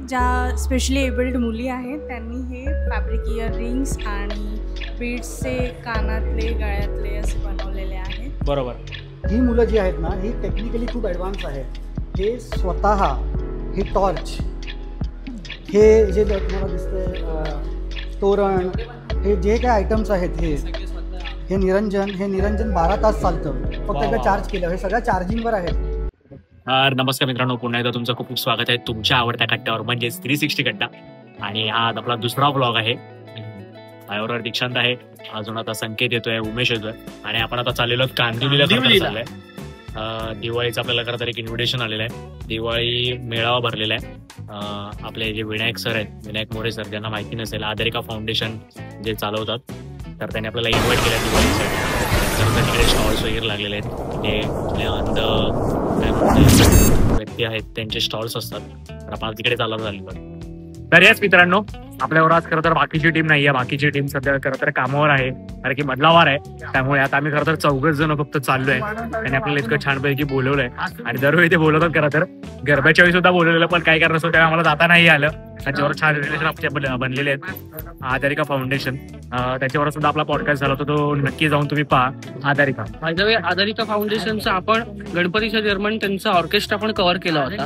ज्या specially abled मुली आहेत त्यांनी हे फॅब्रिक इयररिंग्स आणि बीड्सचे कानातले गळ्यातले असे बनवलेले आहेत. बरोबर. ही मुलं जी आहेत ना ही टेक्निकली खूप ॲडव्हान्स आहेत. हे स्वतः हे टॉर्च, हे जे तुम्हाला दिसतंय तोरण, हे जे काय आयटम्स आहेत हे निरंजन 12 तास चालतं फक्त एकदा चार्ज केलं. हे सगळं चार्जिंगवर आहे. नमस्कार मित्रांनो, पुन्हा एकदा तुमचं खूप खूप स्वागत आहे तुमच्या आवडत्या कट्ट्यावर म्हणजेच 360 कट्टा. आणि हा आपला दुसरा ब्लॉग आहे. माझ्याबरोबर दीक्षांत आहे, अजून आता संकेत येतोय, उमेश येतोय आणि आपण आता चाललेलो कांदिवलीला चाललोय. दिवाळीचं आपल्याला खरं तर एक इन्व्हिटेशन आलेलं आहे. दिवाळी मेळावा भरलेला आहे. आपले जे विनायक सर आहेत, विनायक मोरे सर, ज्यांना माहिती नसेल आधारिका फाउंडेशन जे चालवतात, तर त्यांनी आपल्याला इन्व्हाइट केलं दिवाळीसाठी. तर तिकडे स्टॉल्स वगैरे लागलेले आहेत. ते अंध व्यक्ती आहेत त्यांचे स्टॉल्स असतात. तर आपण तिकडे चालत झालेलो. तर याच मित्रांनो, आपल्यावर आज खरं तर बाकीची टीम नाहीये. बाकीची टीम सध्या खरं तर कामावर आहे, कारण की मधला वार आहे. त्यामुळे आता आम्ही खरं तर 4 जण फक्त चाललोय. त्यांनी आपल्याला इतकं छानपैकी बोलवलंय आणि दरवेळी ते बोलवतात. खरं तर गरब्याच्या वेळी सुद्धा बोलवलेलं, पण काही कारण असतो त्यामुळे आम्हाला जाता नाही आलं. त्याच्यावर छान रिलेशन आपले बनलेले आहेत. आधारिका फाउंडेशन, त्याच्यावर सुद्धा आपला पॉडकास्ट झाला होता, तो नक्की जाऊन तुम्ही पहा. आधारिका आधारिका फाउंडेशनचा आपण गणपतीच्या दरम्यान त्यांचा ऑर्केस्ट्रा पण कव्हर केला होता.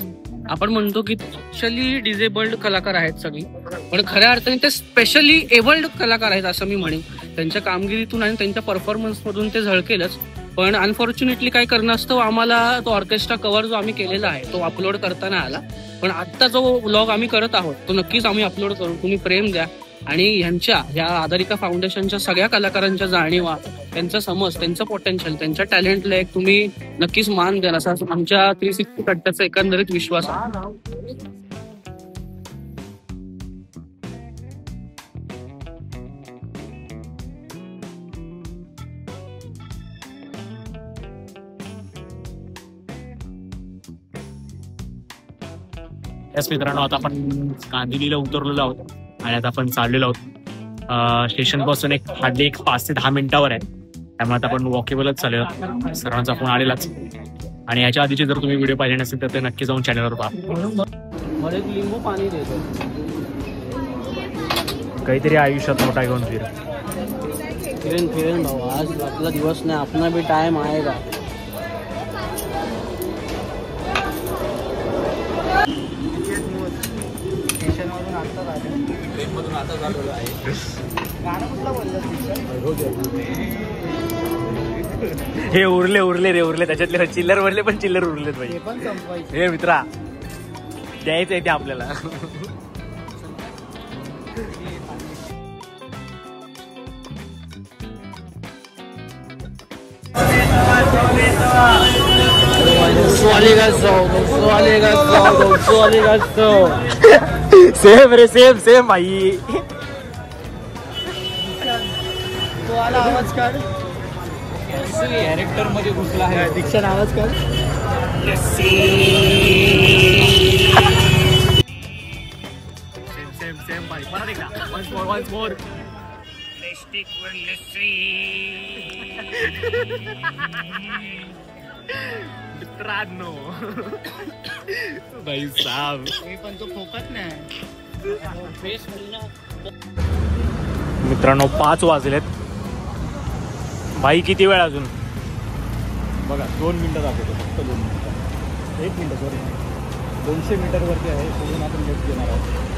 आपण म्हणतो की स्पेशली डिसेबल्ड कलाकार आहेत सगळी, पण खऱ्या अर्थाने ते स्पेशली एबल्ड कलाकार आहेत असं मी म्हणेन. त्यांच्या कामगिरीतून आणि त्यांच्या परफॉर्मन्स मधून ते झळकेलच. पण अनफॉर्च्युनेटली काय करण्यास्तव आम्हाला तो ऑर्केस्ट्रा कव्हर जो आम्ही केलेला आहे तो अपलोड करता नाही आला. पण आत्ता जो व्लॉग आम्ही करत आहोत तो नक्कीच आम्ही अपलोड करू. तुम्ही प्रेम द्या आणि ह्या आधारिका फाउंडेशनच्या सगळ्या कलाकारांच्या जाणीवा, त्यांचा समज, त्यांचं पोटेन्शियल, त्यांच्या टॅलेंटला एक तुम्ही नक्कीच मान द्याल असा आमच्या 360 कट्ट्याचा एकंदरीत विश्वास आहे. याच मित्रांनो, आता आपण कांदिवलीला उतरलेलो आहोत आणि आता आपण चाललेलो आहोत. स्टेशन पासून हार्डली 5 ते 10 मिनिटावर आहे. त्यामुळे आता आपण वॉकेबलच चाललेलो. सर्वांचा फोन आलेलाच. आणि याच्या आधीचे जर तुम्ही व्हिडिओ पाहिले नसेल तर ते नक्की जाऊन चॅनलवर पहा. लिंबू पाणी देतो. काहीतरी आयुष्यात मोठा घेऊन फिरेन भाऊ, आज आपला दिवस नाही, अपना भी टाइम आएगा. हे उरले त्याच्यातले चिल्लर वरले पण चिल्लर उरलेत भाई. हे मित्रा, द्यायचं आहे ते आपल्याला. सेम रे, सेम भाई. आवाज काढ. कॅरेक्टर मध्ये घुसला आहे. दीक्षा आवाज काढ. सेम भाई. परत एकदा once more. मित्रांनो, भाई साहब, पण तो फोकत नाही. मित्रांनो 5 वाजलेत. भाई किती वेळ अजून? बघा 2 मिनिटं दाखवतो, फक्त 2 मिनिटं. 1 मिनिट, सॉरी, 200 मीटरवरती आहे. सोडून आपण लेफ्ट घेणार आहोत.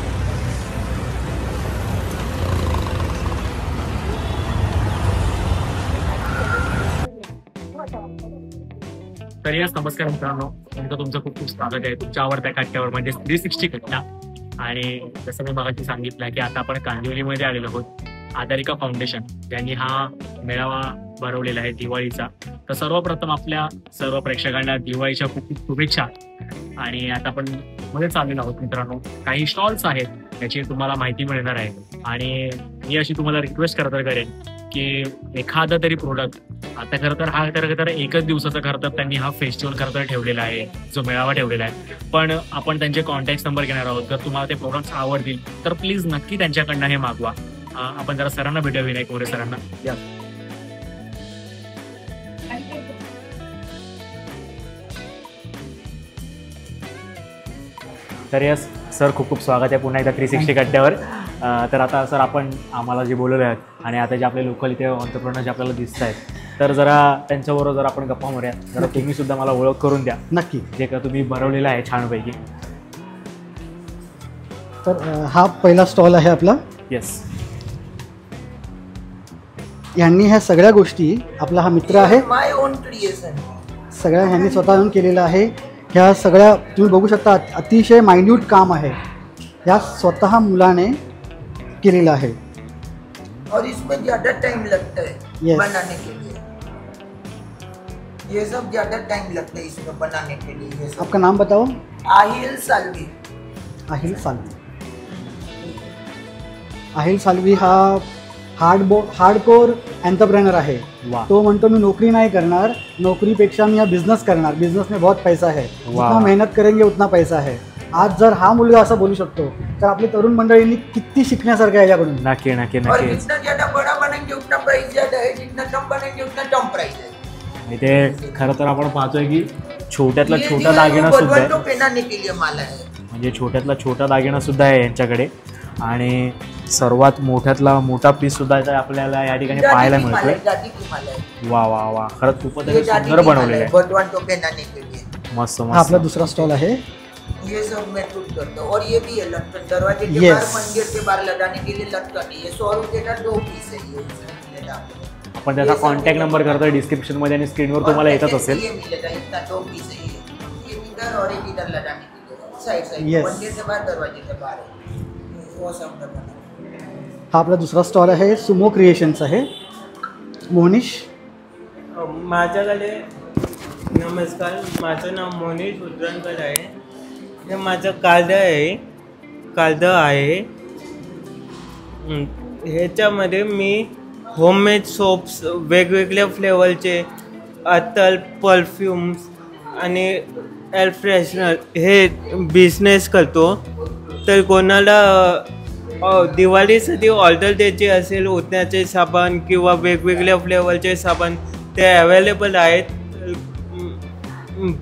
तर याच नमस्कार मित्रांनो, तुमचं खूप खूप स्वागत आहे तुमच्या आवडत्या कट्ट्यावर म्हणजे 360 कट्टा. आणि जसं मी मगाशी सांगितलं की आता आपण कांदिवलीमध्ये आलेलो आहोत. आधारिका फाउंडेशन यांनी हा मेळावा भरवलेला आहे दिवाळीचा. तर सर्वप्रथम आपल्या सर्व प्रेक्षकांना दिवाळीच्या खूप खूप शुभेच्छा. आणि आता आपण मध्ये चाललेलो आहोत मित्रांनो. काही स्टॉल्स आहेत त्याची तुम्हाला माहिती मिळणार आहे. आणि मी अशी तुम्हाला रिक्वेस्ट करेन की एखादा तरी प्रोडक्ट, आता खरं तर हा खरं तर एकच दिवसाचा खरं तर त्यांनी हा फेस्टिवल खरं तर ठेवलेला आहे, जो मेळावा ठेवलेला आहे. पण आपण त्यांचे कॉन्टॅक्ट नंबर घेणार आहोत. जर तुम्हाला ते प्रोडक्ट्स आवडतील तर प्लीज नक्की त्यांच्याकडनं हे मागवा. आपण जरा सरांना भेटूया, विनायक मोरे सरांना. तर यस, सर खूप खूप स्वागत आहे पुन्हा एकदा 360 कट्ट्यावर. तर आता सर आपण आम्हाला जे बोलवले आहेत आणि आता जे आपले लोकल इथे ऑन्टरप्रेनर जे आपल्याला दिसत आहेत, तर जरा त्यांच्याबरोबर जर आपण गप्पा मारूया. जरा तुम्ही सुद्धा मला ओळख करून द्या. नक्की. जे का तुम्ही बनवलेलं आहे छानपैकी. तर हा पहिला स्टॉल आहे आपला. येस. यांनी ह्या सगळ्या गोष्टी, आपला हा मित्र आहे, माय ओन क्रिएशन, सगळ्या ह्यांनी स्वतःहून केलेलं आहे. ह्या सगळ्या तुम्ही बघू शकता, अतिशय मायन्यूट काम आहे. ह्या स्वतः मुलाने केलेलं आहे. और इसमें ज्यादा टाइम लगता है Yes. बनाने के लिए. ये सब ज्यादा टाइम लगता है इसमें बनाने के लिए. ये सब आपका नाम बताओ. आहिल सालवी. आहिल सालवी. आहिल सालवी हा हार्डकोर एंटरप्रेनर आहे. वाह. तो म्हणतो मी नौकरी नाही करणार, नौकरीपेक्षा मी हा बिझनेस करणार. बिझनेस में बहुत पैसा है, जितना मेहनत करेंगे उतना पैसा है. आज जर हा मुलगा असं बोलू शकतो तर आपली तरुण मंडळींनी किती शिकण्यासारखं आहे याच्याकडून. नक्की नक्की और नक्की. जितना ज्यादा बड़ा बनेंगे उतना प्राइस ज्यादा है, जितना कम बनेंगे उतना कम प्राइस है. इथे खरं तर आपण पाहतोय की छोट्यातला ये छोटा जो दागिना सुद्धा बलवंत आहे. को पहनाने के लिए माला है. म्हणजे छोट्यातला छोटा दागिना सुद्धा आहे यांच्याकडे आणि सर्वात मोठ्यातला मोठा पीस सुद्धा इथे आपल्याला या ठिकाणी पाहायला दादी की माला मिळतोय. है, दादी की माला है. वा वा वा, खरंच खूपच ये त्याने दादी सुंदर की माला बनवलेलं है, आहे. बलवंत को पहनाने के लिए. मस्त हा आपला मस्त. दुसरा स्टॉल आहे. ये सब मैं खुद करता हूँ. और ये भी है लटकन, दरवाजे के Yes. बाहर, मंदिर के बाहर लगाने के लिए लटकन है. ये 100 रुपये का 2 पीस है. ये मिलेगा. आपण त्याचा कॉन्टॅक्ट नंबर करतोय डिस्क्रिप्शन मध्ये आणि स्क्रीनवर तुम्हाला येतच असेल. ये मिलेगा, इतना 2 पीस है. ये इधर और एक इधर लगाने के लिए साइड साइड. Yes. मंदिर के बाहर, दरवाजे के बाहर है. वो सब लगाना. हा आपला दुसरा स्टॉल आहे. सुमो क्रिएशन्स आहे. मोहनीश. माझ्याकडे नमस्कार, माझं नाव मोनीश उद्रणकर आहे. हे माझं कार्ड आहे. ह्याच्यामध्ये मी होममेड सोप्स, वेगवेगळ्या फ्लेवरचे अत्तल, परफ्यूम्स आणि एअर फ्रेशनर हे बिझनेस करतो. तर कोणाला दिवाळीसाठी ऑर्डर द्यायची असेल, उठण्याचे साबण किंवा वेगवेगळ्या फ्लेवरचे साबण ते अवेलेबल आहेत.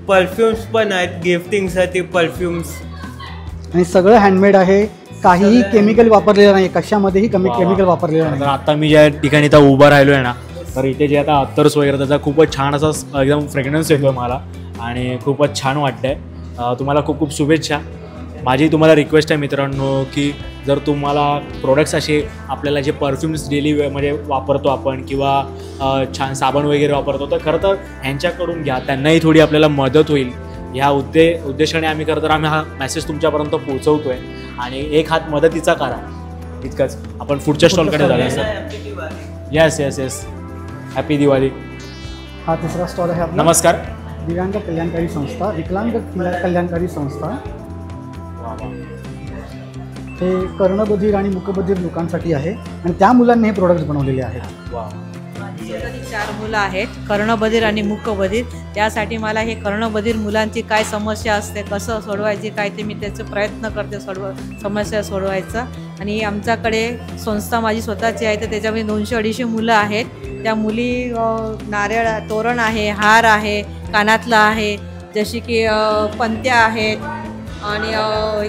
परफ्यूम्स पण आहेत, गिफ्टिंगसाठी परफ्यूम्स. आणि सगळं हँडमेड आहे. काहीही केमिकल वापरलेलं नाही, कशामध्येही केमिकल वापरलेलं तर नाही. आता मी ज्या ठिकाणी इथं उभं राहिलो आहे ना, तर इथे जे आता अत्तर्स वगैरे त्याचा खूपच छान असा एकदम फ्रेग्रन्स येतोय मला आणि खूपच छान वाटतंय. तुम्हाला खूप खूप शुभेच्छा. माझी तुम्हाला रिक्वेस्ट आहे मित्रांनो की जर तुम्हाला प्रोडक्ट्स असे आपल्याला जे परफ्यूम्स डेली म्हणजे वापरतो आपण किंवा छान साबण वगैरे वापरतो, तर खरं तर ह्यांच्याकडून घ्या. त्यांनाही थोडी आपल्याला मदत होईल. ह्या उद्देशाने आम्ही खरं तर आम्ही हा मेसेज तुमच्यापर्यंत पोहोचवतोय आणि एक हात मदतीचा करा. इतकंच. आपण पुढच्या स्टॉलकडे जाऊया sir. Yes yes yes. Happy Diwali. हा तिसरा स्टॉल आहे आपला. नमस्कार. दिव्यांग कल्याणकारी संस्था, विकलांग कल्याणकारी संस्था. हे कर्णबधीर आणि मुकबधीर लोकांसाठी आहे आणि त्या मुलांनी हे प्रोडक्ट्स बनवलेले आहेत. माझी स्वतःची 4 मुलं आहेत, कर्णबधीर आणि मूकबधीर. त्यासाठी मला हे कर्णबधीर मुलांची काय समस्या असते, कसं सोडवायची काय, ते मी त्याचे प्रयत्न करते समस्या सोडवायचा. आणि आमच्याकडे संस्था माझी स्वतःची आहे, तर त्याच्यामध्ये 200-250 मुलं आहेत. त्या मुली नारळ तोरण आहे, हार आहे, कानातलं आहे, जशी की पंत्या आहेत आणि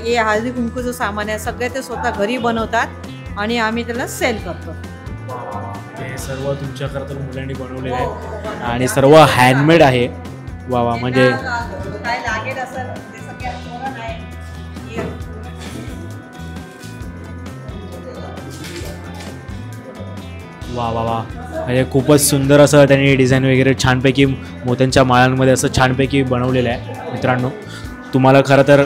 हे हळदी कुंकूचं सामान आहे, सगळे ते स्वतः घरी बनवतात आणि आम्ही त्याला सेल करतो. हे सर्व तुमच्या खरं तर मुलांनी बनवलेलं आहे आणि सर्व हँडमेड आहे. वा वा. म्हणजे काय लागेल असं ते सगळं तोरण आहे. वा वा वा. म्हणजे खूपच सुंदर असं त्यांनी डिझाईन वगैरे छानपैकी मोत्यांच्या माळांमध्ये असं छानपैकी बनवलेलं आहे. मित्रांनो, तुम्हाला खरं तर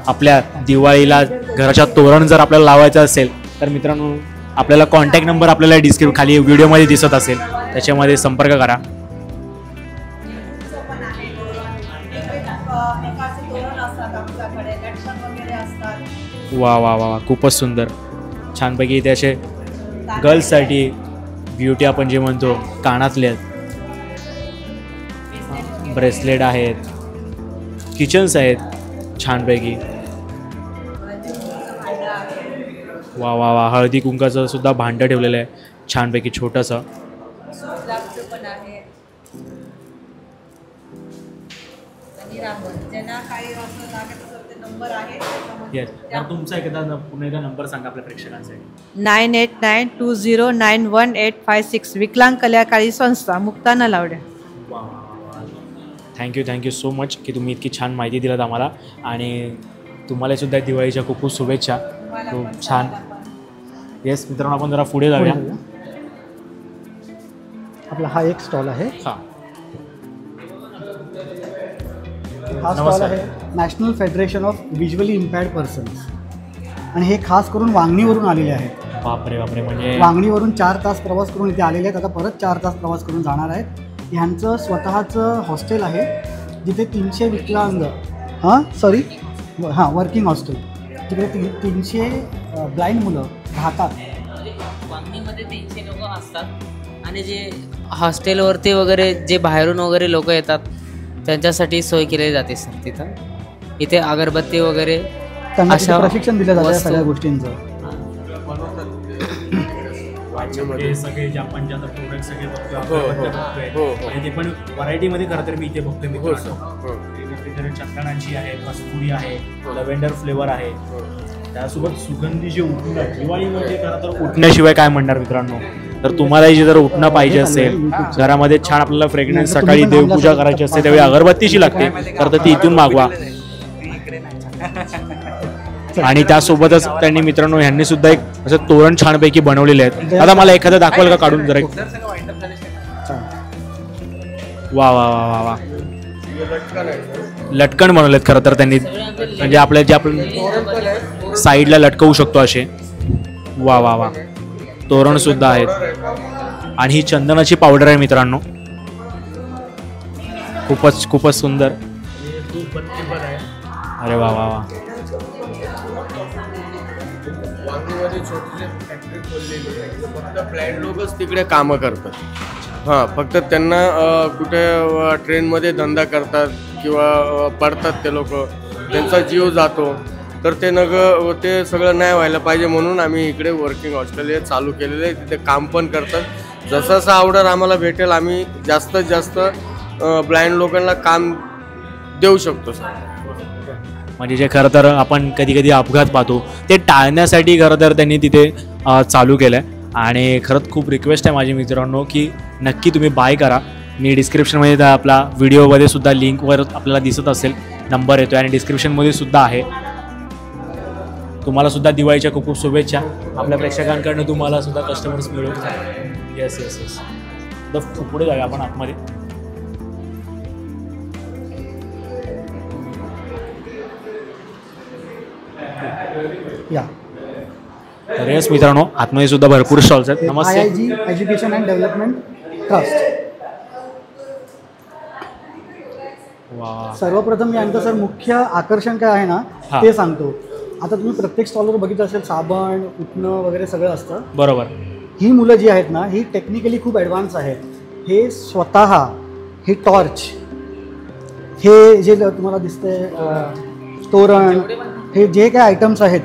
आपल्या दिवाळीला घराच्या तोरण जर आपल्याला लावायचं असेल तर मित्रांनो आपल्याला कॉन्टॅक्ट नंबर आपल्याला खाली व्हिडिओमध्ये दिसत असेल, त्याच्यामध्ये संपर्क करा. वा वा वा. खूपच सुंदर. छानपैकी इथे असे गर्ल्ससाठी ब्युटी आपण जे म्हणतो कानातले आहेत, ब्रेसलेट आहेत, किचन्स आहेत छानपैकी. वा वा वा. हळदी कुंकाचं सुद्धा भांडं ठेवलेलं आहे छानपैकी छोटंसं. पण आहे आणि रांगोळी ज्यांना काही असं लागत असेल ते नंबर आहे येस, तर तुमचा पुन्हा एकदा नंबर सांगा आपल्या प्रेक्षकांसाठी. 9892091856 विकलांग कल्याणकारी संस्था Mukta Nalawade. Thank you so much की तुम्ही इतकी छान माहिती दिलात आम्हाला आणि तुम्हाला सुद्धा दिवाळीच्या खूप खूप शुभेच्छा. खूप छान. येस मित्रांनो, आपण जरा पुढे जाऊया. आपला हा एक स्टॉल आहे. हां, हा स्टॉल आहे national federation of visually इम्पेअर्ड persons आणि हे खास करून वांगणीवरून आलेले आहेत. बापरे बापरे, म्हणजे वांगणीवरून 4 तास प्रवास करून इथे आलेले आहेत. आता परत 4 तास प्रवास करून जाणार आहेत. ह्यांचं स्वतःचं हॉस्टेल आहे जिथे 300 विकलांग वर्किंग हॉस्टेल तिकडे 300 ब्लाइंड मुलं राहतात. वांगणीमध्ये 300 लोक असतात आणि जे हॉस्टेलवरती वगैरे जे बाहेरून वगैरे लोक येतात त्यांच्यासाठी सोय केली जाते सर. तिथं इथे अगरबत्ती वगैरे त्यांना प्रशिक्षण दिलं जातं सगळ्या गोष्टींचं. सगळे जे आपण ज्या प्रोडक्ट सगळे बघतोय आणि ते पण व्हरायटीमध्ये खरं तर मी इथे बघतोय. मी चंदनाची आहे, कस्तुरी आहे, लव्हेंडर फ्लेवर आहे, त्यासोबत सुगंधी जे उठणं दिवाळीमध्ये खरं तर उठण्याशिवाय काय म्हणणार मित्रांनो. तर तुम्हालाही जर उठणं पाहिजे असेल, घरामध्ये छान आपल्याला फ्रेग्रन्स सकाळी देवपूजा करायची असते त्यावेळी अगरबत्तीची लागते, तर ती इथून मागवा. आणि त्यासोबतच त्यांनी मित्रांनो ह्यांनी सुद्धा एक असं तोरण छानपैकी बनवलेले आहेत. आता मला एखादं दाखवाल का काढून जरा. वा वा वा वा वा, लटकन बनवलेत खरं तर त्यांनी, म्हणजे आपल्या जे आपण साईडला लटकवू शकतो असे. वा वा वा, तोरण सुद्धा आहेत. आणि ही चंदनाची पावडर आहे मित्रांनो, खूपच सुंदर. अरे वा वा वा. वांगीमध्ये छोटीशी फॅक्टरी खोललेली आहे, फक्त ब्लाइंड लोकच तिकडे कामं करतात. हां, फक्त त्यांना कुठे ट्रेनमध्ये धंदा करतात किंवा पडतात ते लोक, त्यांचा जीव जातो. तर ते सगळं नाही व्हायला पाहिजे म्हणून आम्ही इकडे वर्किंग हॉस्टेल हे चालू केलेलं आहे. तिथे काम पण करतात. जसं ऑर्डर आम्हाला भेटेल आम्ही जास्तीत जास्त ब्लाइंड लोकांना काम देऊ शकतो सर. म्हणजे जे खरं तर आपण कधी अपघात पाहतो ते टाळण्यासाठी खरं तर त्यांनी तिथे चालू केलं आहे. आणि खरंच खूप रिक्वेस्ट आहे माझी मित्रांनो की नक्की तुम्ही बाय करा. मी डिस्क्रिप्शनमध्ये आपला व्हिडिओमध्ये सुद्धा लिंकवर आपल्याला दिसत असेल नंबर येतो आणि डिस्क्रिप्शनमध्ये सुद्धा आहे. तुम्हाला सुद्धा दिवाळीच्या खूप खूप शुभेच्छा. आपल्या प्रेक्षकांकडनं तुम्हाला सुद्धा कस्टमर्स मिळून. Yes yes yes. तर पुढे जाऊया आपण आतमध्ये. या तर येस मित्रांनो, आतमध्ये सुद्धा भरपूर स्टॉल्स आहेत. नमस्ते. IIG education and development trust. सर्वप्रथम मी यांचं सर मुख्य आकर्षण काय आहे ना ते सांगतो. आता तुम्ही प्रत्येक स्टॉलवर बघितलं असेल साबण, उठणं वगैरे सगळं असतं. बरोबर. ही मुलं जी आहेत ना ही टेक्निकली खूप ॲडव्हान्स आहेत. हे स्वतः हे टॉर्च, हे जे तुम्हाला दिसतंय तोरण, हे जे काय आयटम्स आहेत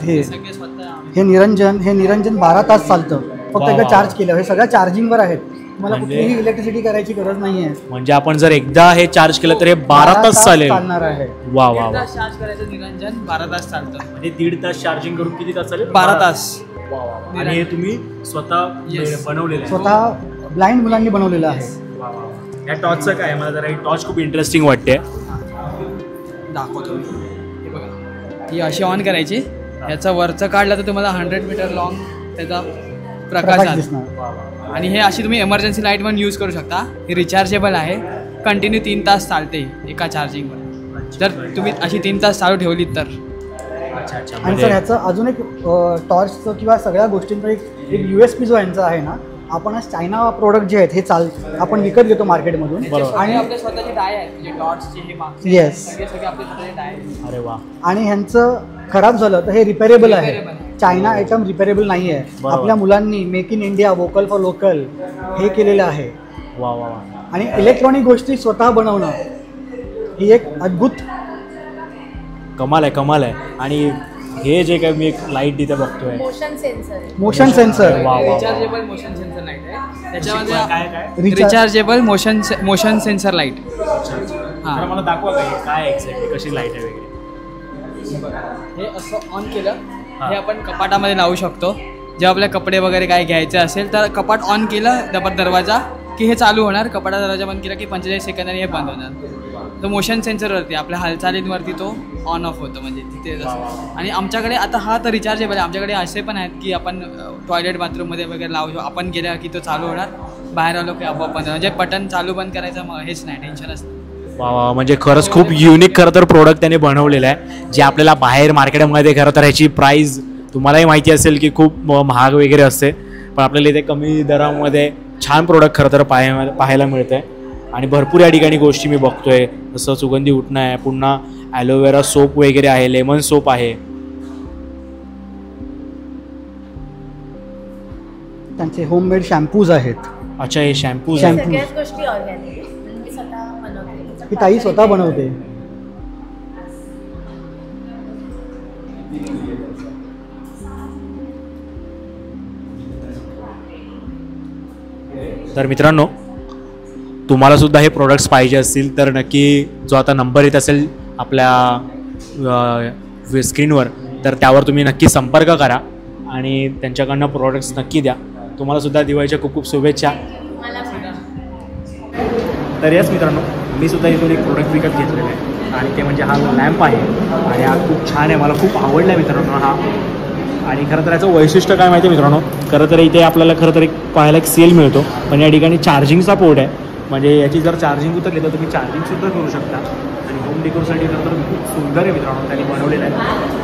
हे निरंजन 12 तास चालतं. फक्त एकदा चार्ज केलं. हे सगळं चार्जिंगवर आहेत. तुम्हाला कुठलीही इलेक्ट्रिसिटी करायची गरज नाही आहे. म्हणजे आपण जर एकदा हे चार्ज केलं तर हे 12 तास चालणार आहे. वा वा वा. चार्ज करायचं निरंजन 12 तास चालतं. म्हणजे 1.5 तास चार्जिंग करून किती तास चालेल? 12 तास. आणि हे तुम्ही स्वतः बनवलेलं आहे? स्वतः ब्लाइंड मुलांनी बनवलेलं आहे. या टॉर्चचं काय, मला जरा ही टॉर्च खूप इंटरेस्टिंग वाटते. दाखवतो मी. हे बघा, ही अशी ऑन करायची. ह्याचा वरचं काढलं तर तुम्हाला 100 मीटर लॉंग त्याचा प्रकाश दिसणार. आणि हे अशी तुम्ही इमर्जन्सी लाईट पण यूज करू शकता. हे रिचार्जेबल आहे. कंटिन्यू 3 तास चालते एका चार्जिंगवर. जर तुम्ही अशी 3 तास चालू ठेवलीत तर. आणि सर ह्याचं अजून एक टॉर्चचं किंवा सगळ्या गोष्टींचं एक USP जो यांचा आहे ना, आपण आज चायना प्रोडक्ट जे आहेत हे आपण विकत घेतो मार्केटमधून. आणि आपल्या स्वतःची डाय आहे म्हणजे टॉर्चची. हे मागचे सगळे आपले स्वतःचे डाय आहे. अरे वा. आणि ह्यांचं खराब झालं तर हे रिपेरेबल आहे. चायना आयटम रिपेरेबल नाही आहे. आपल्या मुलांनी make in India, vocal for local हे केलेलं आहे. वा वा वा. आणि इलेक्ट्रॉनिक गोष्टी स्वतः बनवणं ही एक अद्भुत कमाल आहे. आणि हे जे काय मी एक लाईट तिथे बघतोय, motion sensor. Rechargeable motion sensor light आहे. त्याच्यामध्ये काय रिचार्जेबल मोशन सेन्सर लाईट. हां, मला दाखवा काय एक्झॅक्टली कशी लाईट आहे वगैरे. हे असं ऑन केलं हे आपण कपाटामध्ये लावू शकतो. जेव्हा आपल्या कपडे वगैरे काय घ्यायचे असेल तर कपाट ऑन केलं दरवाजा की हे चालू होणार. कपाटा दरवाजा बंद केला की 45 सेकंदांनी हे बंद होणार. तो मोशन सेन्सरवरती आपल्या हालचालींवरती तो ऑन ऑफ होतो म्हणजे तिथे. आणि आमच्याकडे आता हा तर रिचार्जेबल आहे. आमच्याकडे असे पण आहेत की आपण टॉयलेट बाथरूममध्ये वगैरे लावू शकतो. आपण गेल्या की तो चालू होणार, बाहेर आलो की आपोआप बंद. म्हणजे बटन चालू बंद करायचं हेच नाही, टेन्शनच नाही. वा, म्हणजे खरंच खूप युनिक खरं तर प्रोडक्ट त्याने बनवलेलं आहे, जे आपल्याला बाहेर मार्केटमध्ये खरं तर ह्याची प्राईस तुम्हालाही माहिती असेल की खूप महाग वगैरे असते, पण आपल्याला इथे कमी दरामध्ये छान प्रोडक्ट खरं तर पाहायला मिळतं आहे. आणि भरपूर या ठिकाणी गोष्टी मी बघतोय, जसं सुगंधी उठणं आहे, पुन्हा ॲलोवेरा सोप वगैरे आहे, लेमन सोप आहे. त्यांचे होममेड शॅम्पूज आहेत. अच्छा, हे शॅम्पूज सगळ्याच गोष्टी ऑर्गॅनिक मी स्वतः बनवते. ही ताई स्वतः बनवते. तर मित्रांनो, तुम्हाला सुद्धा हे प्रोडक्ट्स पाहिजे असतील तर नक्की जो आता नंबर येत असेल आपल्या स्क्रीनवर, तर त्यावर तुम्ही नक्की संपर्क करा आणि त्यांच्याकडनं प्रोडक्ट्स नक्की द्या. तुम्हाला सुद्धा दिवाळीच्या खूप खूप शुभेच्छा. तर याच मित्रांनो, मी सुद्धा इथून एक प्रोडक्ट विकत घेतलेलं आहे आणि ते म्हणजे हा लॅम्प आहे. आणि हा खूप छान आहे, मला खूप आवडला आहे मित्रांनो हा. आणि खरं तर याचं वैशिष्ट्य काय माहिती आहे मित्रांनो, खरं तर इथे आपल्याला खरं तर पाहायला एक सेल मिळतो, पण या ठिकाणी चार्जिंगचा पोर्ट आहे. म्हणजे याची जर चार्जिंग उतरली तर तुम्ही चार्जिंगसुद्धा करू शकता. आणि होम डेकोरसाठी खरं तर खूप सुंदर आहे मित्रांनो, त्यांनी बनवलेलं आहे.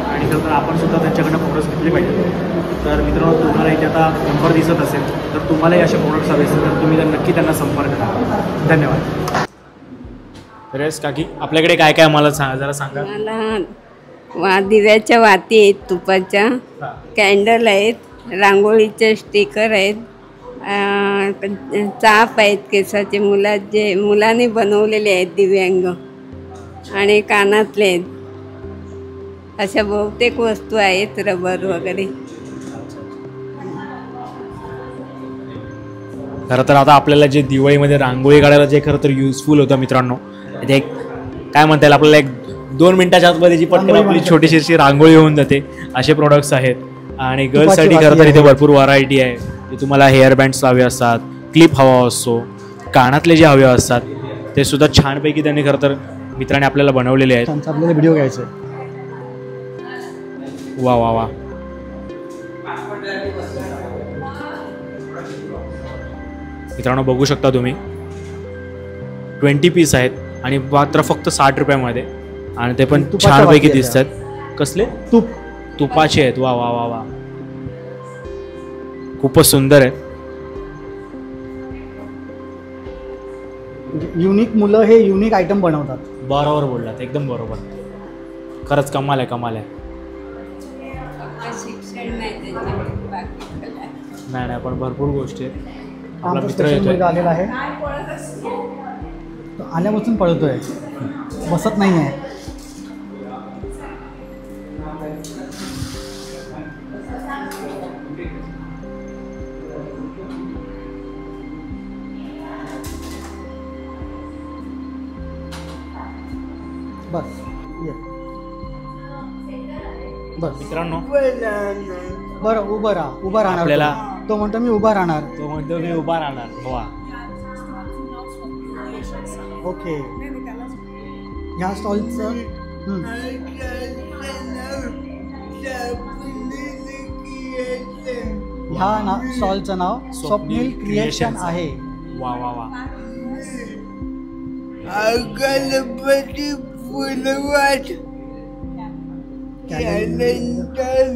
आणि खरं तर आपण सुद्धा त्यांच्याकडनं प्रोडक्ट्स घेतले पाहिजे. तर मित्रांनो, तुम्हाला इथे आता नंबर दिसत असेल तर तुम्हालाही असे प्रोडक्ट्स हवे असेल तर तुम्ही नक्की त्यांना संपर्क करा. धन्यवाद. रेस काकी, आपल्याकडे काय काय मला जरा सांगा. मला दिव्याच्या वाती आहेत, तुपाच्या कॅन्डल आहेत, रांगोळीचे स्टिकर आहेत, चाप आहेत केसाचे, मुलाने बनवलेले आहेत दिव्यांग, आणि कानातले आहेत. अशा बहुतेक वस्तू आहेत, रबर वगैरे. खरं तर आता आपल्याला जे दिवाळीमध्ये रांगोळी काढायला जे खरं तर युजफुल होतं मित्रांनो, ते काय म्हणता येईल, आपल्याला एक 2 मिनिटाच्या आतमध्ये जी पटकन आपली छोटीशी रांगोळी होऊन जाते, असे प्रोडक्ट्स आहेत. आणि गर्ल्ससाठी खरं तर इथे भरपूर व्हरायटी आहे. की तुम्हाला हेअर बँड्स हवे असतात, क्लिप हवा असतो, कानातले जे हवे असतात ते सुद्धा छानपैकी त्यांनी खरं तर मित्रांनी आपल्याला बनवलेले आहेत. आपल्याला व्हिडिओ घ्यायचा आहे. वा वा वा. मित्रांनो, बघू शकता तुम्ही 20 पीस आहेत आणि मात्र फक्त 60 रुपयामध्ये. आणि ते पण छानपैकी दिसतात. कसले? तुपाचे आहेत. वा वा वा वा, खूपच सुंदर आहे. युनिक मुलं हे युनिक आयटम बनवतात. बरोबर बोललात, एकदम बरोबर. खरंच कमाल आहे, कमाल आहे. नाही, पण भरपूर गोष्टी आहेत. आपला मित्र येतोय, आलेला आहे, तो आल्यापासून पळतोय, बसत नाही आहे. बस मित्रांनो, बरं उभं राहणार. आपल्याला तो म्हणतो मी उभा राहणार. वा, ओके. ह्या स्टॉलचं स्टॉलचं नाव स्वप्नील क्रिएशन आहे. वा वा वा. गणपती फुलवाट, कॅलेंडर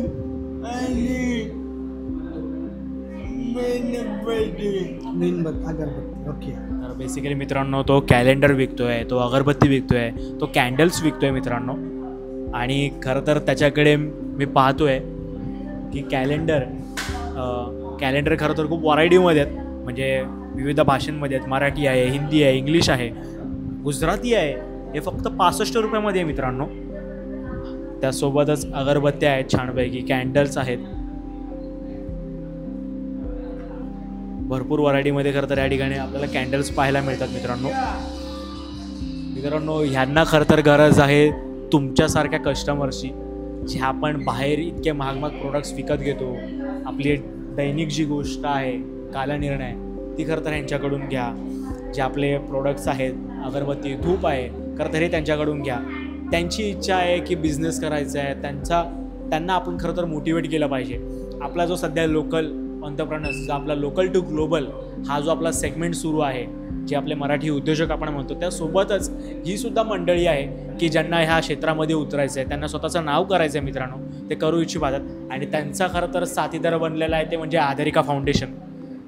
आणि अगरबत्ती. ओके. तर बेसिकली मित्रांनो, तो कॅलेंडर विकतोय, तो अगरबत्ती विकतोय, तो कॅन्डल्स विकतोय मित्रांनो. आणि खरं तर त्याच्याकडे मी पाहतोय की कॅलेंडर खरं तर खूप व्हरायटीमध्ये आहेत. म्हणजे विविध भाषांमध्ये आहेत. मराठी आहे, हिंदी आहे, इंग्लिश आहे, गुजराती आहे. हे फक्त 65 रुपयामध्ये आहे मित्रांनो. त्यासोबतच अगरबत्त्या आहेत छानपैकी, कॅन्डल्स आहेत, भरपूर व्हरायटीमध्ये. खरं तर या ठिकाणी आपल्याला कॅन्डल्स पाहायला मिळतात मित्रांनो. ह्यांना खरं तर गरज आहे तुमच्यासारख्या कस्टमर्सची, जे आपण बाहेर इतके महाग महाग प्रोडक्ट्स विकत घेतो, आपली दैनिक जी गोष्ट आहे कालनिर्णय ती खरं तर ह्यांच्याकडून घ्या. जे आपले प्रोडक्ट्स आहेत, अगरबत्ती, धूप आहे, खरं तर हे त्यांच्याकडून घ्या. त्यांची इच्छा आहे की बिझनेस करायचा आहे, त्यांना आपण खरं तर मोटिवेट केलं पाहिजे. आपला जो सध्या लोकल एंटरप्रेन्योर्स, जो आपला लोकल टू ग्लोबल हा जो आपला सेगमेंट सुरू आहे, जे आपले मराठी उद्योजक आपण म्हणतो, त्यासोबतच ही सुद्धा मंडळी आहे की ज्यांना ह्या क्षेत्रामध्ये उतरायचं आहे, त्यांना स्वतःचं नाव करायचं आहे मित्रांनो, ते करू इच्छित आहेत. आणि त्यांचा खरं तर साथीदार बनलेला आहे ते म्हणजे आधारिका फाउंडेशन.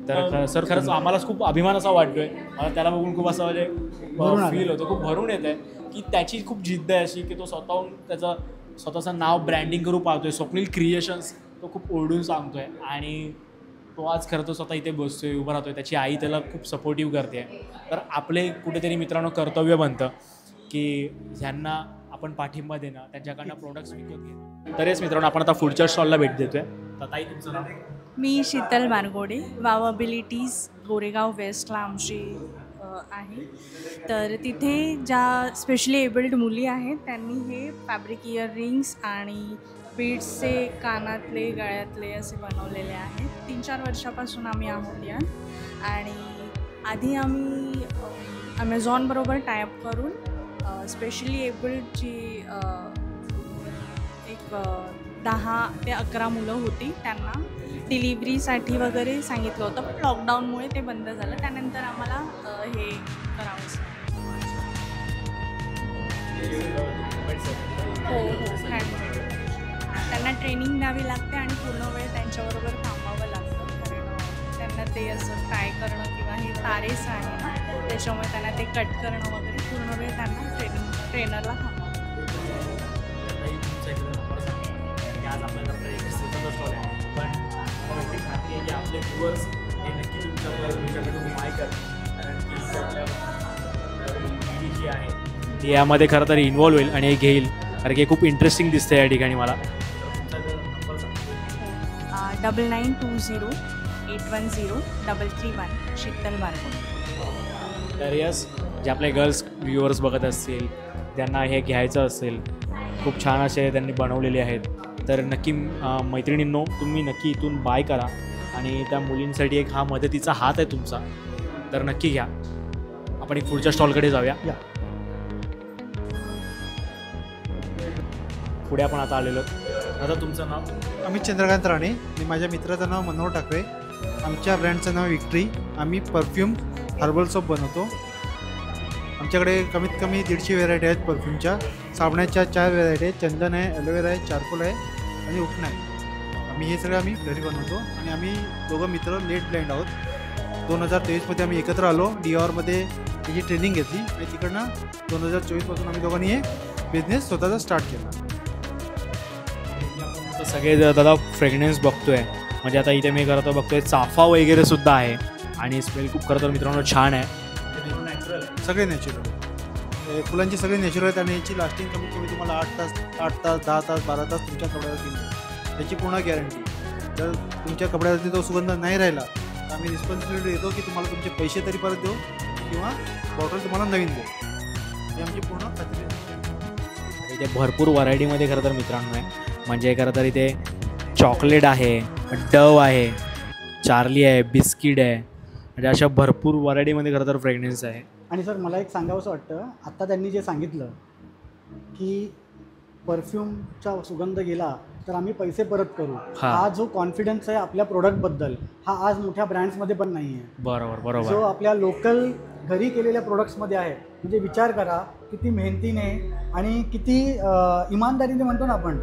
तर सर खरंच आम्हालाच खूप अभिमान असा वाटतोय. मला त्याला बघून खूप असं म्हणजे फील होतं, खूप भरून येतं आहे की त्याची खूप जिद्द आहे अशी की तो स्वतःहून त्याचं स्वतःचं नाव ब्रँडिंग करू पाहतोय. स्वप्नील क्रिएशन्स तो खूप ओरडून सांगतोय आणि तो आज खरं तर स्वतः इथे बसतोय, उभं राहतोय. त्याची आई त्याला खूप सपोर्टिव्ह करते. तर आपले कुठेतरी मित्रांनो कर्तव्य बनतं की ह्यांना आपण पाठिंबा देणं, त्यांच्याकडनं प्रोडक्ट्स विकत घेणं. तरीच मित्रांनो आपण आता पुढच्या स्टॉलला भेट देतोय. तर ताई तुमचं नाव? मी शीतल मारगोडे, वाव ॲबिलिटीज गोरेगाव वेस्टला आमची आहे. तर तिथे ज्या स्पेशली एबल्ड मुली आहेत त्यांनी हे फॅब्रिक इयररिंग्स आणि बीड्सचे कानातले, गळ्यातले असे बनवलेले आहेत. 3-4 वर्षापासून आम्ही आहोत यात. आणि आधी आम्ही ॲमेझॉनबरोबर टायअप करून स्पेशली एबल्डची एक 10 ते 11 मुलं होती, त्यांना डिलिव्हरीसाठी वगैरे सांगितलं होतं. पण लॉकडाऊनमुळे ते बंद झालं. त्यानंतर आम्हाला हे करावंच हँडमेड. त्यांना ट्रेनिंग द्यावी लागते आणि पूर्ण वेळ त्यांच्याबरोबर थांबावं लागतं. कारण त्यांना ते असं ट्राय करणं किंवा हे तारेस आहे ना, त्याच्यामुळे त्यांना ते कट करणं वगैरे पूर्ण वेळ त्यांना ट्रेनरला थांबावं. आज आपल्याला स्टॉल आहे, पण खात्री आहे की आपले व्ह्युअर्स हे नक्की तुमच्याकडून माय करतात. कारण की आपल्या जी आहे ती यामध्ये खरं तर इन्व्हॉल्व होईल आणि हे घेईल. कारण की खूप इंटरेस्टिंग दिसतं या ठिकाणी मला. 9920-810-331 शीतल मारगोडे. तर यस, जे आपले गर्ल्स व्ह्युअर्स बघत असतील, त्यांना हे घ्यायचं असेल, खूप छान असे त्यांनी बनवलेले आहेत. तर नक्की मैत्रिणींनो, तुम्ही नक्की इथून बाय करा. आणि त्या मुलींसाठी एक हा मदतीचा हात आहे तुमचा, तर नक्की घ्या. आपण एक पुढच्या स्टॉलकडे जाऊया. पुढे आपण आता आलेलो. आता तुमचं नाव? अमित चंद्रकांत राणे आणि माझ्या मित्राचं नाव मनोहर ठाकरे. आमच्या ब्रँडचं नाव विक्ट्री. आम्ही परफ्यूम, हर्बल सोप बनवतो. आमच्याकडे कमीत कमी 150 व्हेरायटी आहेत परफ्यूमच्या. साबणाच्या 4 व्हेरायटी आहेत. चंदन आहे, ॲलोवेरा आहे, चारकोल आहे आणि उठणं आहे. हे सगळं आम्ही घरी बनवतो. आणि आम्ही दोघं मित्र लेट ब्लाइंड आहोत. 2023मध्ये आम्ही एकत्र आलो. DORमध्ये त्याची ट्रेनिंग घेतली आणि तिकडनं 2024पासून आम्ही दोघांनी हे बिझनेस स्वतःचा स्टार्ट केला. सगळे दादा फ्रेग्रन्स बघतोय, म्हणजे आता इथे मी करतो बघतोय चाफा वगैरे सुद्धा आहे आणि स्मेल खूप खरं तर मित्रांनो छान आहे. सगळे नॅचरल फुलांची सगळे नॅचरल आहेत आणि याची लास्टिंग कमीत कमी तुम्हाला 8 तास, 10 तास, 12 तास तुमच्या कपड्यावर येईल. त्याची पूर्ण गॅरंटी. जर तुमच्या कपड्यावरती तो सुगंध नाही राहिला तर आम्ही रिस्पॉन्सिबिलिटी देतो की तुम्हाला तुमचे पैसे तरी परत देऊ किंवा बॉटल तुम्हाला नवीन देऊ. ही आमची पूर्ण खात्री आहे. इथे भरपूर व्हरायटीमध्ये खरं तर मित्रांनो आहे. म्हणजे खरं तर इथे चॉकलेट आहे, डव आहे, चार्ली आहे, बिस्किट आहे, म्हणजे अशा भरपूर व्हरायटीमध्ये खरं तर फ्रेग्रन्स आहे. आणि सर मला एक सांगावंसं वाटतं, आत्ता त्यांनी जे सांगितलं की परफ्यूमचा सुगंध गेला तर आम्ही पैसे परत करू, हा जो कॉन्फिडन्स आहे आपल्या प्रोडक्टबद्दल हा आज मोठ्या ब्रँड्समध्ये पण नाही आहे. बरोबर बरोबर. जो आपल्या लोकल घरी केलेल्या प्रोडक्ट्समध्ये आहे. म्हणजे विचार करा किती मेहनतीने आणि किती इमानदारीने म्हणतो ना आपण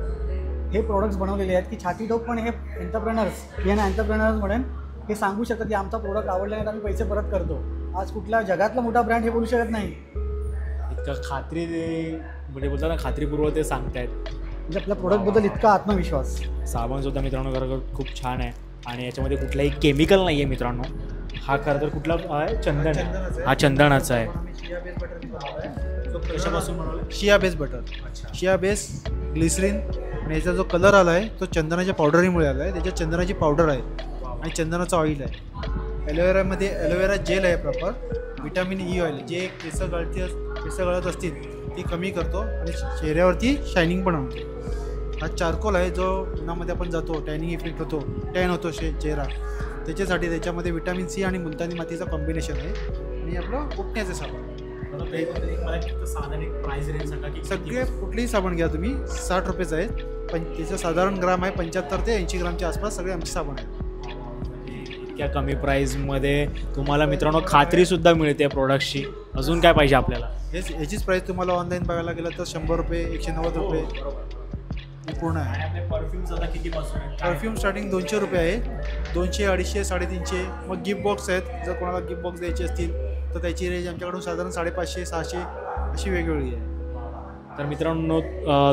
हे प्रोडक्ट्स बनवलेले आहेत की छातीटोक पण हे एंटरप्रेनर्स म्हणून हे सांगू शकतात की आमचा प्रोडक्ट आवडला नाही तर आम्ही पैसे परत करतो. आज कुठल्या जगातला मोठा ब्रँड हे बोलू शकत नाही. इतकं खात्री म्हणजे बोलतात ना खात्रीपूर्वक ते सांगतायत. म्हणजे आपल्या प्रोडक्टबद्दल इतका आत्मविश्वास. साबणसुद्धा मित्रांनो खरं खूप छान आहे आणि याच्यामध्ये कुठलाही केमिकल नाही आहे मित्रांनो. हा खरं तर कुठला आहे चंदन आहे, हा चंदनाचा आहे. कशापासून बनवलं? शिया बेस बटर. शिया बेस, ग्लिसरीन आणि याचा जो कलर आला आहे तो चंदनाच्या पावडरीमुळे आला आहे. त्याच्यात चंदनाची पावडर आहे आणि चंदनाचं ऑइल आहे. ॲलोवेरामध्ये ॲलोवेरा जेल आहे प्रॉपर. विटॅमिन ई ऑइल जे केस गळत असतील ती कमी करतो आणि चेहऱ्यावरती शायनिंग पण आणतो. हा चारकोल आहे जो उन्हामध्ये आपण जातो, टॅनिंग इफेक्ट होतो, टॅन होतो चेहरा, त्याच्यासाठी त्याच्यामध्ये विटॅमिन सी आणि मुलतानी मातीचं कॉम्बिनेशन आहे. आणि आपलं उठण्याचं साबण, सगळे कुठलेही साबण घ्या तुम्ही 60 रुपयाचं आहे. त्याचं साधारण ग्राम आहे 75 ते 80 ग्रामच्या आसपास सगळे आमचे साबण आहेत. इतक्या कमी प्राईजमध्ये तुम्हाला मित्रांनो खात्रीसुद्धा मिळते प्रोडक्टची. अजून काय पाहिजे आपल्याला? याचीच प्राईस तुम्हाला ऑनलाईन बघायला गेलं तर 100 रुपये, 190 रुपये पूर्ण आहे. परफ्यूम्स आता कितीपासून आहे? परफ्यूम स्टार्टिंग 200 रुपये आहे, 200, 250, 350. मग गिफ्ट बॉक्स आहेत, जर कोणाला गिफ्ट बॉक्स द्यायचे असतील तर त्याची रेंज आमच्याकडून साधारण 550, 600 अशी वेगवेगळी आहे. तर मित्रांनो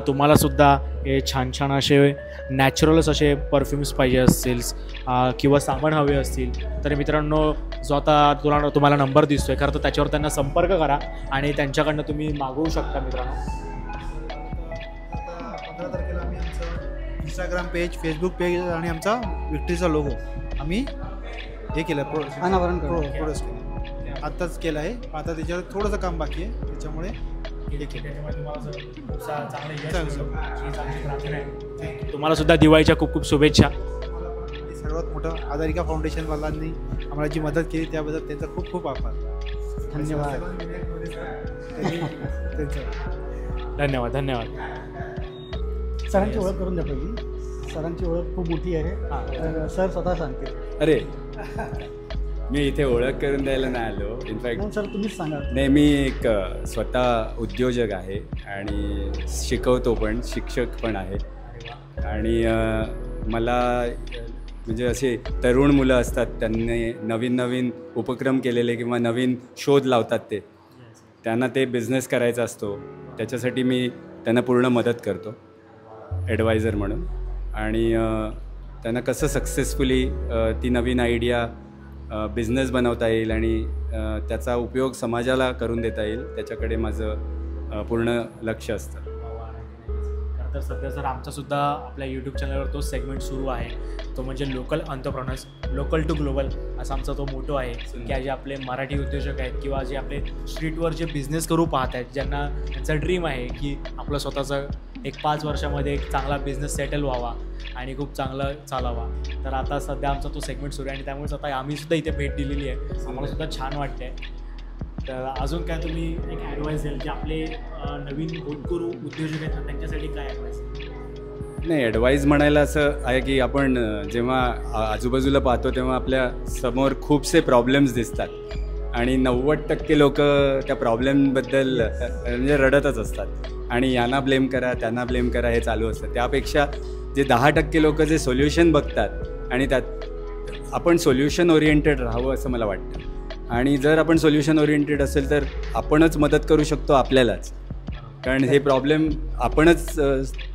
तुम्हाला सुद्धा हे छान छान असे नॅचरलच असे परफ्यूम्स पाहिजे असतील किंवा साबण हवे असतील तर मित्रांनो जो आता तुम्हाला नंबर दिसतोय खरं तर त्याच्यावर त्यांना संपर्क करा आणि त्यांच्याकडनं तुम्ही मागवू शकता. मित्रांनो 15 तारखेला आम्ही आमचं इंस्टाग्राम पेज, फेसबुक पेज आणि आमचा विक्ट्रीचा लोगो आम्ही हे केलं, अनावरण प्रोड्यूस केलं, आत्ताच केलं आहे. आता त्याच्यावर थोडंसं काम बाकी आहे, त्याच्यामुळे तुम्हाला सुद्धा दिवाळीच्या खूप खूप शुभेच्छा. सर्वात मोठं आधारिका फाउंडेशनवाल्यांनी आम्हाला जी मदत केली त्याबद्दल त्यांचा खूप खूप आभार. धन्यवाद. धन्यवाद. धन्यवाद. सरांची ओळख करून द्या पहिली. सरांची ओळख खूप मोठी आहे, तर सर स्वतः सांगते. अरे मी इथे ओळख करून द्यायला नाही आलो. इनफॅक्ट सर तुम्हीच सांगा. नाही, मी एक स्वतः उद्योजक आहे आणि शिकवतो पण, शिक्षक पण आहे. आणि मला म्हणजे असे तरुण मुलं असतात, त्यांनी नवीन नवीन उपक्रम केलेले किंवा नवीन शोध लावतात, त्यांना ते बिझनेस करायचा असतो, त्याच्यासाठी मी त्यांना पूर्ण मदत करतो ॲडवायझर म्हणून. आणि त्यांना कसं सक्सेसफुली ती नवीन आयडिया बिझनेस बनवता येईल आणि त्याचा उपयोग समाजाला करून देता येईल, त्याच्याकडे माझं पूर्ण लक्ष असतं. तर सध्या जर आमचासुद्धा आपल्या यूट्यूब चॅनलवर तो सेगमेंट सुरू आहे, तो म्हणजे local entrepreneurs, local to global असा आमचा तो मोटो आहे. की जे आपले मराठी उद्योजक आहेत किंवा जे आपले स्ट्रीटवर जे बिझनेस करू पाहत आहेत, ज्यांना त्यांचा ड्रीम आहे की आपलं स्वतःचं एक 5 वर्षामध्ये एक चांगला बिझनेस सेटल व्हावा आणि खूप चांगलं चालावा. तर आता सध्या आमचा तो सेगमेंट सुरू आहे आणि त्यामुळेच आता आम्हीसुद्धा इथे भेट दिलेली आहे. आम्हालासुद्धा छान वाटते. तर अजून काय तुम्ही एक ॲडवाईस द्याल की आपले नवीन होतकरू उद्योजक आहेत ना त्यांच्यासाठी काय ॲडवाईस? नाही, ॲडवाईस म्हणायला असं आहे की आपण जेव्हा आजूबाजूला पाहतो तेव्हा आपल्या समोर खूपसे प्रॉब्लेम्स दिसतात आणि 90% लोक त्या प्रॉब्लेमबद्दल म्हणजे रडतच असतात आणि यांना ब्लेम करा, त्यांना ब्लेम करा हे चालू असतं. त्यापेक्षा जे 10% लोक जे सोल्युशन बघतात आणि त्यात आपण सोल्युशन ओरिएंटेड राहावं असं मला वाटतं. आणि जर आपण सोल्युशन ओरिएंटेड असेल तर आपणच मदत करू शकतो आपल्यालाच, कारण हे प्रॉब्लेम आपणच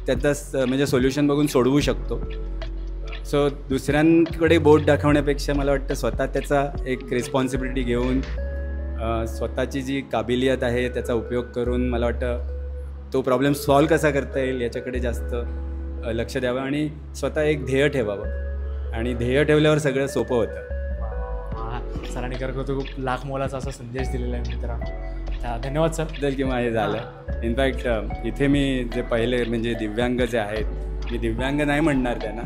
त्याचा म्हणजे सोल्युशन बघून सोडवू शकतो. सो दुसऱ्यांकडे बोट दाखवण्यापेक्षा मला वाटतं स्वतः त्याचा एक रिस्पॉन्सिबिलिटी घेऊन स्वतःची जी काबिलियत आहे त्याचा उपयोग करून मला वाटतं तो प्रॉब्लेम सॉल्व कसा करता येईल याच्याकडे जास्त लक्ष द्यावं आणि स्वतः एक ध्येय ठेवावं आणि ध्येय ठेवल्यावर सगळं सोपं होतं. सरांनी खरं खूप लाख मोलाचा असा संदेश दिलेला आहे मित्रांनो. धन्यवाद सर. बदल किंवा हे झालं. इनफॅक्ट इथे मी जे पहिले म्हणजे दिव्यांग जे आहेत, मी दिव्यांग नाही म्हणणार त्यांना,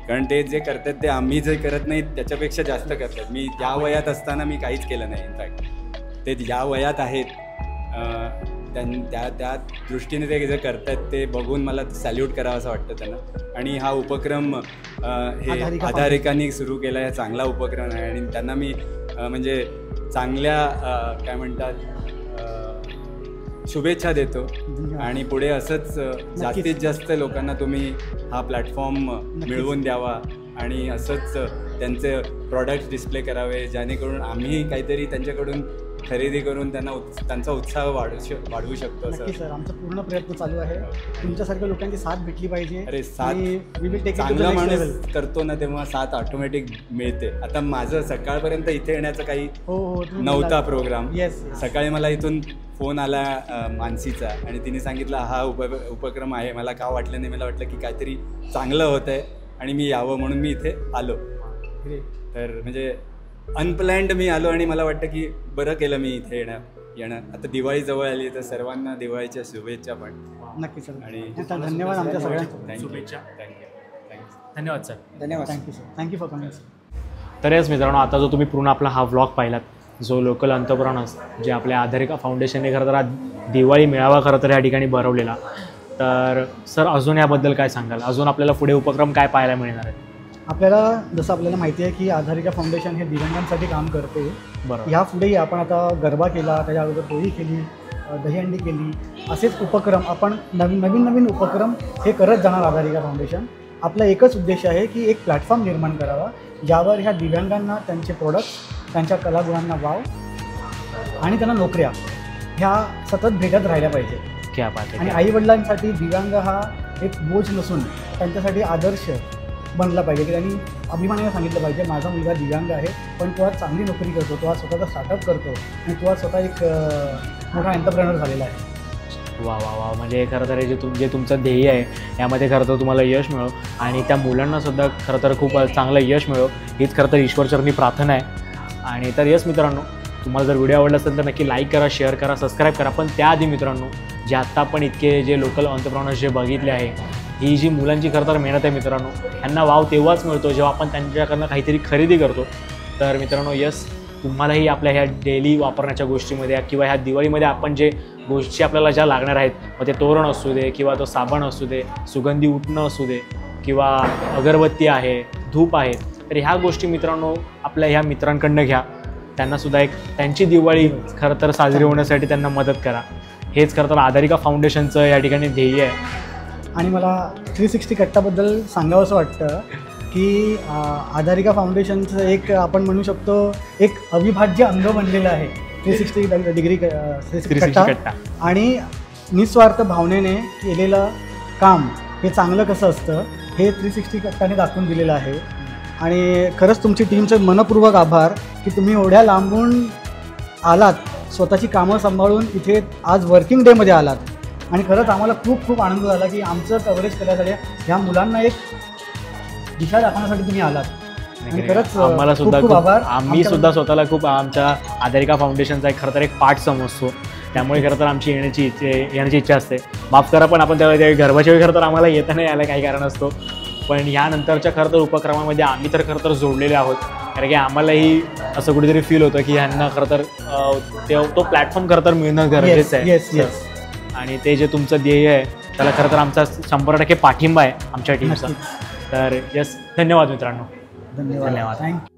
कारण ते जे करतात ते आम्ही जे करत नाही त्याच्यापेक्षा जास्त करतात. मी त्या वयात असताना मी काहीच केलं नाही. इनफॅक्ट ते ज्या वयात आहेत त्या दृष्टीने ते जे करतात ते बघून मला सॅल्यूट करावं असं वाटतं त्यांना. आणि हा उपक्रम हे आधारिकांनी सुरू केला आहे, चांगला उपक्रम आहे आणि त्यांना मी म्हणजे चांगल्या काय म्हणतात शुभेच्छा देतो. आणि पुढे असंच जास्तीत जास्त लोकांना तुम्ही हा प्लॅटफॉर्म मिळवून द्यावा आणि असंच त्यांचे प्रॉडक्ट डिस्प्ले करावे, जेणेकरून आम्ही काहीतरी त्यांच्याकडून खरेदी करून त्यांचा उत्साह वाढवू शकतो. सर आमचा पूर्ण प्रयत्न चालू आहे. तुमच्यासारख्या लोकांची साथ भेटली पाहिजे. अरे साथ चांगला माणूस करतो ना तेव्हा साथ ऑटोमॅटिक मिळते. आता माझं सकाळपर्यंत इथे येण्याचा काही नव्हता प्रोग्राम. सकाळी मला इथून फोन आला मानसीचा आणि तिने सांगितलं हा उपक्रम आहे. मला का वाटलं नाही, मला वाटलं की काहीतरी चांगलं होतं आहे आणि मी यावं म्हणून मी इथे आलो. तर म्हणजे अनप्लॅन्ड मी आलो आणि मला वाटतं की बरं केलं मी इथे येणार. आता दिवाळी जवळ आली तर सर्वांना दिवाळीच्या शुभेच्छा पण. नक्की सर. आणि धन्यवाद आमच्या सगळ्यांना. शुभेच्छा. धन्यवाद सर. धन्यवाद. Thank you sir. Thank you for coming. तर याच मित्रांनो, आता जो तुम्ही पूर्ण आपला हा व्लॉग पाहिलात, जो लोकल अंतःपुराणस जे आपल्या आधारिका फाउंडेशनने खरं तर आज दिवाळी मेळावा खरं तर या ठिकाणी भरवलेला. तर सर अजून याबद्दल काय सांगाल? अजून आपल्याला पुढे उपक्रम काय पाहायला मिळणार आहेत? आपल्याला जसं आपल्याला माहिती आहे की आधारिका फाउंडेशन हे दिव्यांगांसाठी काम करते. बरोबर. यापुढेही आपण आता गरबा केला, त्याच्या अगोदर होळी केली, दहीहंडी केली, असेच उपक्रम आपण नवीन उपक्रम हे करत जाणार. आधारिका फाउंडेशन आपला एकच उद्देश आहे की एक प्लॅटफॉर्म निर्माण करावा ज्यावर ह्या दिव्यांगांना त्यांचे प्रोडक्ट्स, त्यांच्या कलागुणांना वाव आणि त्यांना नोकऱ्या ह्या सतत भेटत राहिल्या पाहिजे. क्या बात आहे. आणि आईवडिलांसाठी दिव्यांग हा एक बोज नसून त्यांच्यासाठी आदर्श बनला पाहिजे की त्यांनी अभिमानाने सांगितलं पाहिजे माझा मुलगा दिव्यांग आहे पण तो आज चांगली नोकरी करतो, तो आज स्वतःचा स्टार्टअप करतो आणि तो आज स्वतः एक मोठा एंटरप्रेनर झालेला आहे. वा वा वा. म्हणजे खरं तर जे तुमचं ध्येय आहे यामध्ये खरं तर तुम्हाला यश मिळो आणि त्या मुलांनासुद्धा खरं तर खूप चांगलं यश मिळो हीच खरं तर ईश्वरचरणी प्रार्थना आहे. आणि तर यस मित्रांनो, तुम्हाला जर व्हिडिओ आवडला असेल तर नक्की लाईक करा, शेअर करा, सबस्क्राईब करा. पण त्याआधी मित्रांनो, जे आत्ता आपण इतके जे लोकल एंटरप्रेन्योर्स जे बघितले आहे, ही जी मुलांची खरं तर मेहनत आहे मित्रांनो, यांना वाव तेव्हाच मिळतो जेव्हा आपण त्यांच्याकडनं काहीतरी खरेदी करतो. तर मित्रांनो यस, तुम्हालाही आपल्या ह्या डेली वापरण्याच्या गोष्टीमध्ये किंवा ह्या दिवाळीमध्ये आपण जे गोष्टी आपल्याला ज्या लागणार आहेत, मग ते तोरण असू दे किंवा तो साबण असू दे, सुगंधी उठणं असू दे किंवा अगरबत्ती आहे, धूप आहे, तर ह्या गोष्टी मित्रांनो आपल्या ह्या मित्रांकडनं घ्या. त्यांनासुद्धा एक त्यांची दिवाळी खरं तर साजरी होण्यासाठी त्यांना मदत करा. हेच खरं तर आधारिका फाउंडेशनचं या ठिकाणी ध्येय आहे. आणि मला 360 कट्टाबद्दल सांगावंसं वाटतं की आधारिका फाउंडेशनचं एक आपण म्हणू शकतो एक अविभाज्य अंग बनलेलं आहे 360 डिग्री कट्टा. आणि निस्वार्थ भावनेने केलेलं काम हे चांगलं कसं असतं हे 360 कट्टाने दाखवून दिलेलं आहे. आणि खरंच तुमची टीमचे मनपूर्वक आभार की तुम्ही एवढ्या लांबून आलात, स्वतःची कामं सांभाळून इथे आज वर्किंग डेमध्ये आलात. आणि खरंच आम्हाला खूप खूप आनंद झाला की आमचं कव्हरेज करण्यासाठी ह्या मुलांना एक दिशा दाखवण्यासाठी तुम्ही आलात. आणि खरंच आम्हाला सुद्धा खूप आभार. आम्ही सुद्धा स्वतःला खूप आमच्या आधारिका फाउंडेशनचा एक खरं तर एक पार्ट समजतो. त्यामुळे खरं तर आमची येण्याची इच्छा असते. माफ करा पण आपण त्या गरबाच्या वेळी खरं तर आम्हाला येता नाही आलं, काही कारण असतो. पण यानंतरच्या खरं तर उपक्रमामध्ये आम्ही तर खरं तर जोडलेले आहोत. कारण की आम्हालाही असं कुठेतरी फील होतं की ह्यांना खरं तर तो प्लॅटफॉर्म खरं तर मिळणं गरजेचं आहे. आणि ते जे तुमचं ध्येय आहे त्याला खरं तर आमचा 100% पाठिंबा आहे आमच्या टीमचा. तर यस, धन्यवाद मित्रांनो. धन्यवाद. थँक्यू.